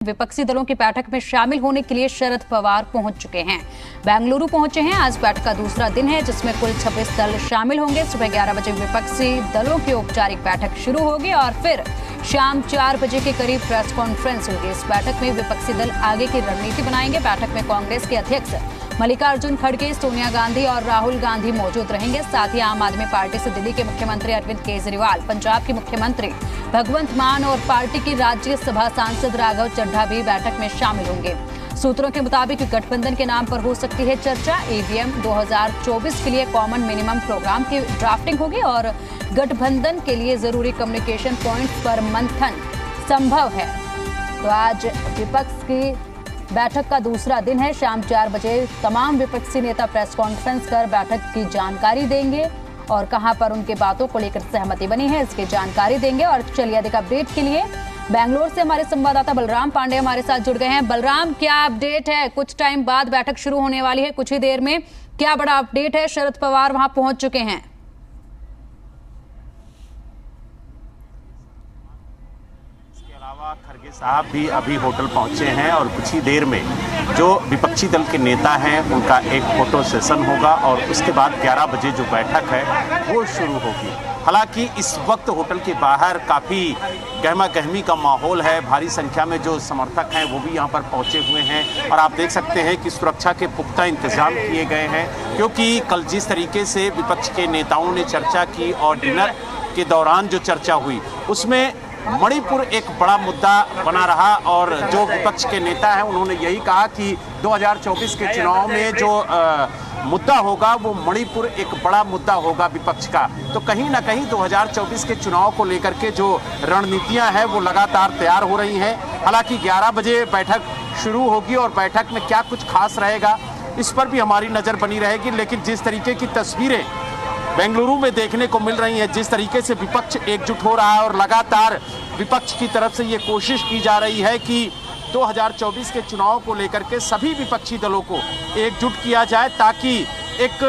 विपक्षी दलों की बैठक में शामिल होने के लिए शरद पवार पहुंच चुके हैं। बेंगलुरु पहुंचे हैं। आज बैठक का दूसरा दिन है जिसमें कुल 26 दल शामिल होंगे। सुबह 11 बजे विपक्षी दलों की औपचारिक बैठक शुरू होगी और फिर शाम 4 बजे के करीब प्रेस कॉन्फ्रेंस होगी। इस बैठक में विपक्षी दल आगे की रणनीति बनाएंगे। बैठक में कांग्रेस के अध्यक्ष मल्लिकार्जुन खड़गे, सोनिया गांधी और राहुल गांधी मौजूद रहेंगे। साथ ही आम आदमी पार्टी से दिल्ली के मुख्यमंत्री अरविंद केजरीवाल, पंजाब के मुख्यमंत्री भगवंत मान और पार्टी की राज्यसभा सांसद राघव चड्ढा भी बैठक में शामिल होंगे। सूत्रों के मुताबिक गठबंधन के नाम पर हो सकती है चर्चा। ईवीएम 2024 के लिए कॉमन मिनिमम प्रोग्राम की ड्राफ्टिंग होगी और गठबंधन के लिए जरूरी कम्युनिकेशन पॉइंट्स पर मंथन संभव है। तो आज विपक्ष की बैठक का दूसरा दिन है। शाम 4 बजे तमाम विपक्षी नेता प्रेस कॉन्फ्रेंस कर बैठक की जानकारी देंगे और कहां पर उनके बातों को लेकर सहमति बनी है इसकी जानकारी देंगे। और चलिए अधिक अपडेट के लिए बेंगलोर से हमारे संवाददाता बलराम पांडे हमारे साथ जुड़ गए हैं। बलराम, क्या अपडेट है? कुछ टाइम बाद बैठक शुरू होने वाली है, कुछ ही देर में। क्या बड़ा अपडेट है? शरद पवार वहां पहुंच चुके हैं। खड़गे साहब भी अभी होटल पहुंचे हैं और कुछ ही देर में जो विपक्षी दल के नेता हैं उनका एक फोटो सेशन होगा और उसके बाद 11 बजे जो बैठक है वो शुरू होगी। हालांकि इस वक्त होटल के बाहर काफ़ी गहमा गहमी का माहौल है। भारी संख्या में जो समर्थक हैं वो भी यहाँ पर पहुँचे हुए हैं और आप देख सकते हैं कि सुरक्षा के पुख्ता इंतजाम किए गए हैं, क्योंकि कल जिस तरीके से विपक्ष के नेताओं ने चर्चा की और डिनर के दौरान जो चर्चा हुई उसमें मणिपुर एक बड़ा मुद्दा बना रहा और जो विपक्ष के नेता हैं उन्होंने यही कहा कि 2024 के चुनाव में जो मुद्दा होगा वो मणिपुर एक बड़ा मुद्दा होगा विपक्ष का। तो कहीं ना कहीं 2024 के चुनाव को लेकर के जो रणनीतियां हैं वो लगातार तैयार हो रही हैं। हालांकि 11 बजे बैठक शुरू होगी और बैठक में क्या कुछ खास रहेगा इस पर भी हमारी नज़र बनी रहेगी। लेकिन जिस तरीके की तस्वीरें बेंगलुरु में देखने को मिल रही है, जिस तरीके से विपक्ष एकजुट हो रहा है और लगातार विपक्ष की तरफ से ये कोशिश की जा रही है कि 2024 के चुनाव को लेकर के सभी विपक्षी दलों को एकजुट किया जाए ताकि एक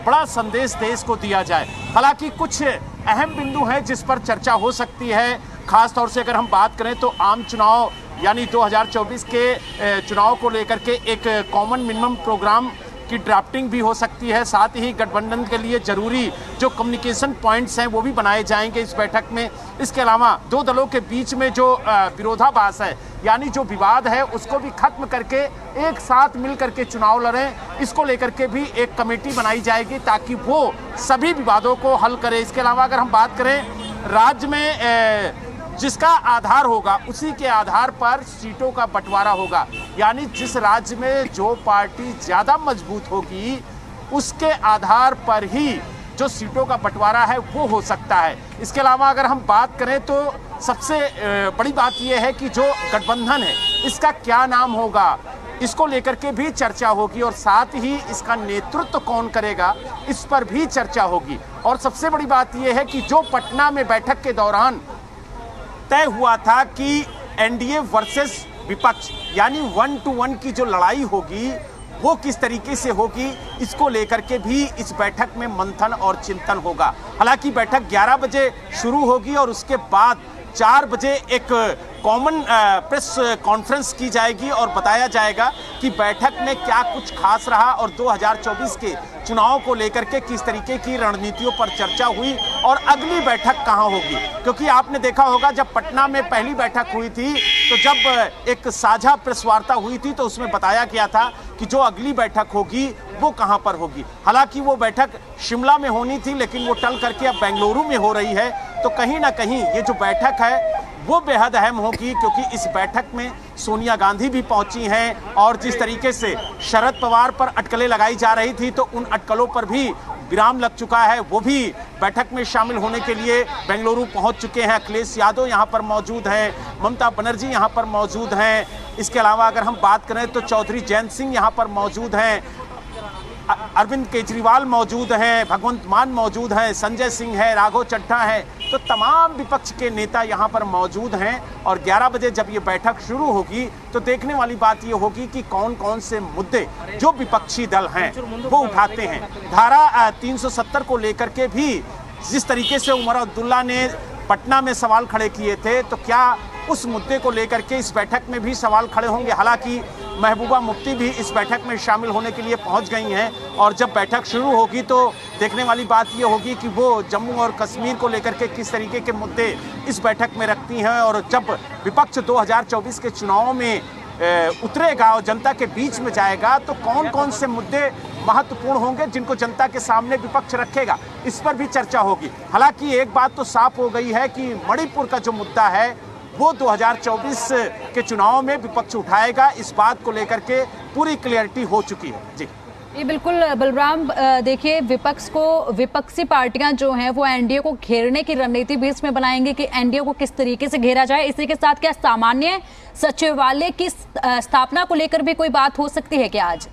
बड़ा संदेश देश को दिया जाए। हालांकि कुछ अहम बिंदु हैं जिस पर चर्चा हो सकती है। खास तौर से अगर हम बात करें तो आम चुनाव यानी 2024 के चुनाव को लेकर के एक कॉमन मिनिमम प्रोग्राम की ड्राफ्टिंग भी हो सकती है। साथ ही गठबंधन के लिए जरूरी जो कम्युनिकेशन पॉइंट्स हैं वो भी बनाए जाएंगे इस बैठक में। इसके अलावा दो दलों के बीच में जो विरोधाभास है यानी जो विवाद है उसको भी खत्म करके एक साथ मिल करके चुनाव लड़ें, इसको लेकर के भी एक कमेटी बनाई जाएगी ताकि वो सभी विवादों को हल करे। इसके अलावा अगर हम बात करें राज्य में जिसका आधार होगा उसी के आधार पर सीटों का बंटवारा होगा, यानी जिस राज्य में जो पार्टी ज़्यादा मजबूत होगी उसके आधार पर ही जो सीटों का बंटवारा है वो हो सकता है। इसके अलावा अगर हम बात करें तो सबसे बड़ी बात यह है कि जो गठबंधन है इसका क्या नाम होगा, इसको लेकर के भी चर्चा होगी और साथ ही इसका नेतृत्व कौन करेगा इस पर भी चर्चा होगी। और सबसे बड़ी बात यह है कि जो पटना में बैठक के दौरान तय हुआ था कि एनडीए वर्सेस विपक्ष यानी 1 to 1 की जो लड़ाई होगी वो किस तरीके से होगी, इसको लेकर के भी इस बैठक में मंथन और चिंतन होगा। हालांकि बैठक 11 बजे शुरू होगी और उसके बाद 4 बजे एक कॉमन प्रेस कॉन्फ्रेंस की जाएगी और बताया जाएगा कि बैठक में क्या कुछ खास रहा और 2024 के चुनाव को लेकर के किस तरीके की रणनीतियों पर चर्चा हुई और अगली बैठक कहां होगी। क्योंकि आपने देखा होगा जब पटना में पहली बैठक हुई थी तो जब एक साझा प्रेस वार्ता हुई थी तो उसमें बताया गया था कि जो अगली बैठक होगी वो कहां पर होगी। हालांकि वो बैठक शिमला में होनी थी लेकिन वो टल करके अब बेंगलुरु में हो रही है। तो कहीं ना कहीं ये जो बैठक है वो बेहद अहम होगी क्योंकि इस बैठक में सोनिया गांधी भी पहुंची हैं और जिस तरीके से शरद पवार पर अटकलें लगाई जा रही थी तो उन अटकलों पर भी विराम लग चुका है। वो भी बैठक में शामिल होने के लिए बेंगलुरु पहुंच चुके हैं। अखिलेश यादव यहां पर मौजूद हैं, ममता बनर्जी यहां पर मौजूद हैं। इसके अलावा अगर हम बात करें तो चौधरी जयंत सिंह यहां पर मौजूद हैं, अरविंद केजरीवाल मौजूद हैं, भगवंत मान मौजूद हैं, संजय सिंह है, राघव चड्ढा है। तो तमाम विपक्ष के नेता यहाँ पर मौजूद हैं और 11 बजे जब ये बैठक शुरू होगी तो देखने वाली बात ये होगी कि कौन कौन से मुद्दे जो विपक्षी दल हैं वो उठाते हैं। धारा 370 को लेकर के भी जिस तरीके से उमर अब्दुल्ला ने पटना में सवाल खड़े किए थे, तो क्या उस मुद्दे को लेकर के इस बैठक में भी सवाल खड़े होंगे। हालांकि महबूबा मुफ्ती भी इस बैठक में शामिल होने के लिए पहुंच गई हैं और जब बैठक शुरू होगी तो देखने वाली बात ये होगी कि वो जम्मू और कश्मीर को लेकर के किस तरीके के मुद्दे इस बैठक में रखती हैं। और जब विपक्ष 2024 के चुनाव में उतरेगा और जनता के बीच में जाएगा तो कौन कौन से मुद्दे महत्वपूर्ण होंगे जिनको जनता के सामने विपक्ष रखेगा, इस पर भी चर्चा होगी। हालांकि एक बात तो साफ हो गई है कि मणिपुर का जो मुद्दा है वो 2024 के चुनाव में विपक्ष उठाएगा। इस बात को लेकर के पूरी क्लियरिटी हो चुकी है। जी ये बिल्कुल बलराम, देखिए विपक्षी पार्टियां जो हैं वो एनडीए को घेरने की रणनीति भी इसमें बनाएंगे कि एनडीए को किस तरीके से घेरा जाए। इसी के साथ क्या सामान्य सचिवालय की स्थापना को लेकर भी कोई बात हो सकती है क्या आज?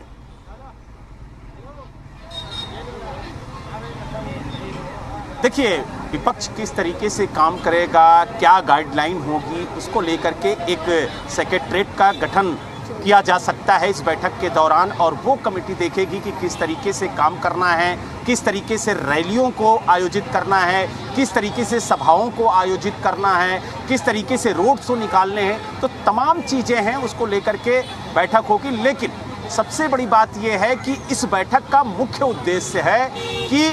देखिए, विपक्ष किस तरीके से काम करेगा, क्या गाइडलाइन होगी, उसको लेकर के एक सेक्रेटरीट का गठन किया जा सकता है इस बैठक के दौरान और वो कमेटी देखेगी कि किस तरीके से काम करना है, किस तरीके से रैलियों को आयोजित करना है, किस तरीके से सभाओं को आयोजित करना है, किस तरीके से रोड शो निकालने हैं। तो तमाम चीज़ें हैं, उसको लेकर के बैठक होगी। लेकिन सबसे बड़ी बात यह है कि इस बैठक का मुख्य उद्देश्य है कि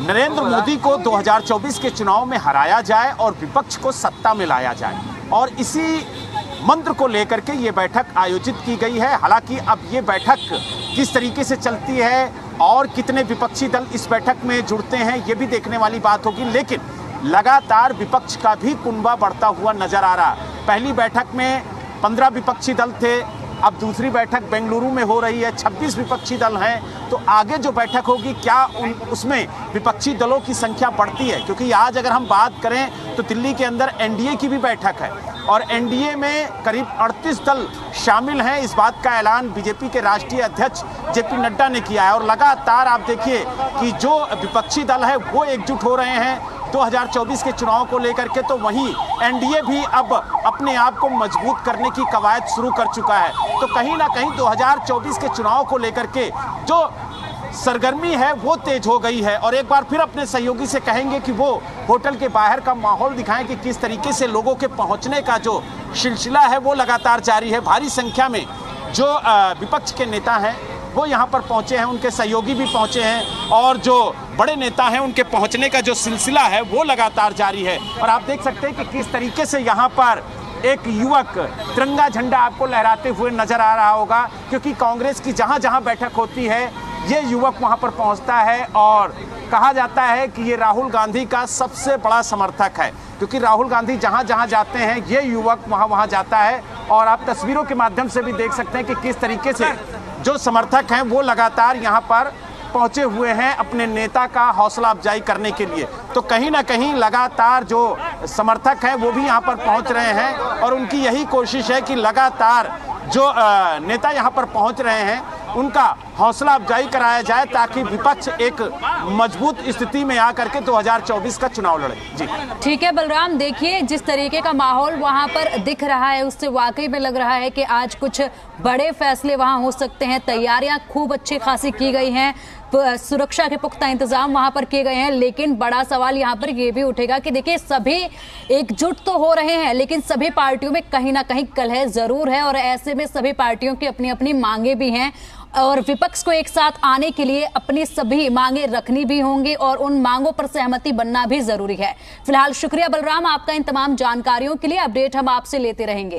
नरेंद्र मोदी को 2024 के चुनाव में हराया जाए और विपक्ष को सत्ता में लाया जाए और इसी मंत्र को लेकर के ये बैठक आयोजित की गई है। हालांकि अब ये बैठक किस तरीके से चलती है और कितने विपक्षी दल इस बैठक में जुड़ते हैं ये भी देखने वाली बात होगी। लेकिन लगातार विपक्ष का भी कुनबा बढ़ता हुआ नजर आ रहा। पहली बैठक में 15 विपक्षी दल थे, अब दूसरी बैठक बेंगलुरु में हो रही है, 26 विपक्षी दल हैं। तो आगे जो बैठक होगी क्या उसमें विपक्षी दलों की संख्या बढ़ती है? क्योंकि आज अगर हम बात करें तो दिल्ली के अंदर एनडीए की भी बैठक है और एनडीए में करीब 38 दल शामिल हैं। इस बात का ऐलान बीजेपी के राष्ट्रीय अध्यक्ष जेपी नड्डा ने किया है और लगातार आप देखिए कि जो विपक्षी दल है वो एकजुट हो रहे हैं 2024 के चुनाव को लेकर के। तो वहीं एनडीए भी अब अपने आप को मजबूत करने की कवायद शुरू कर चुका है। तो कहीं ना कहीं 2024 के चुनाव को लेकर के जो सरगर्मी है वो तेज हो गई है और एक बार फिर अपने सहयोगी से कहेंगे कि वो होटल के बाहर का माहौल दिखाएं कि किस तरीके से लोगों के पहुंचने का जो सिलसिला है वो लगातार जारी है। भारी संख्या में जो विपक्ष के नेता हैं वो यहाँ पर पहुंचे हैं, उनके सहयोगी भी पहुंचे हैं और जो बड़े नेता हैं उनके पहुंचने का जो सिलसिला है वो लगातार जारी है। और आप देख सकते हैं कि किस तरीके से यहाँ पर एक युवक तिरंगा झंडा आपको लहराते हुए नजर आ रहा होगा, क्योंकि कांग्रेस की जहाँ जहाँ बैठक होती है ये युवक वहाँ पर पहुँचता है और कहा जाता है कि ये राहुल गांधी का सबसे बड़ा समर्थक है, क्योंकि राहुल गांधी जहाँ जहाँ जाते हैं ये युवक वहाँ जाता है। और आप तस्वीरों के माध्यम से भी देख सकते हैं कि किस तरीके से जो समर्थक हैं वो लगातार यहाँ पर पहुंचे हुए हैं अपने नेता का हौसला अफजाई करने के लिए। तो कहीं ना कहीं लगातार जो समर्थक हैं वो भी यहाँ पर पहुंच रहे हैं और उनकी यही कोशिश है कि लगातार जो नेता यहाँ पर पहुंच रहे हैं उनका हौसला अफजाई कराया जाए ताकि विपक्ष एक मजबूत स्थिति में आकर के 2024 का चुनाव लड़े। जी ठीक है बलराम, देखिए जिस तरीके का माहौल वहां पर दिख रहा है उससे वाकई में लग रहा है कि आज कुछ बड़े फैसले वहां हो सकते हैं। तैयारियां खूब अच्छी खासी की गई हैं, सुरक्षा के पुख्ता इंतजाम वहां पर किए गए हैं। लेकिन बड़ा सवाल यहाँ पर ये भी उठेगा कि देखिए सभी एकजुट तो हो रहे हैं लेकिन सभी पार्टियों में कहीं ना कहीं कलह जरूर है और ऐसे में सभी पार्टियों की अपनी अपनी मांगे भी हैं और विपक्ष को एक साथ आने के लिए अपनी सभी मांगे रखनी भी होंगी और उन मांगों पर सहमति बनना भी जरूरी है। फिलहाल शुक्रिया बलराम आपका इन तमाम जानकारियों के लिए। अपडेट हम आपसे लेते रहेंगे।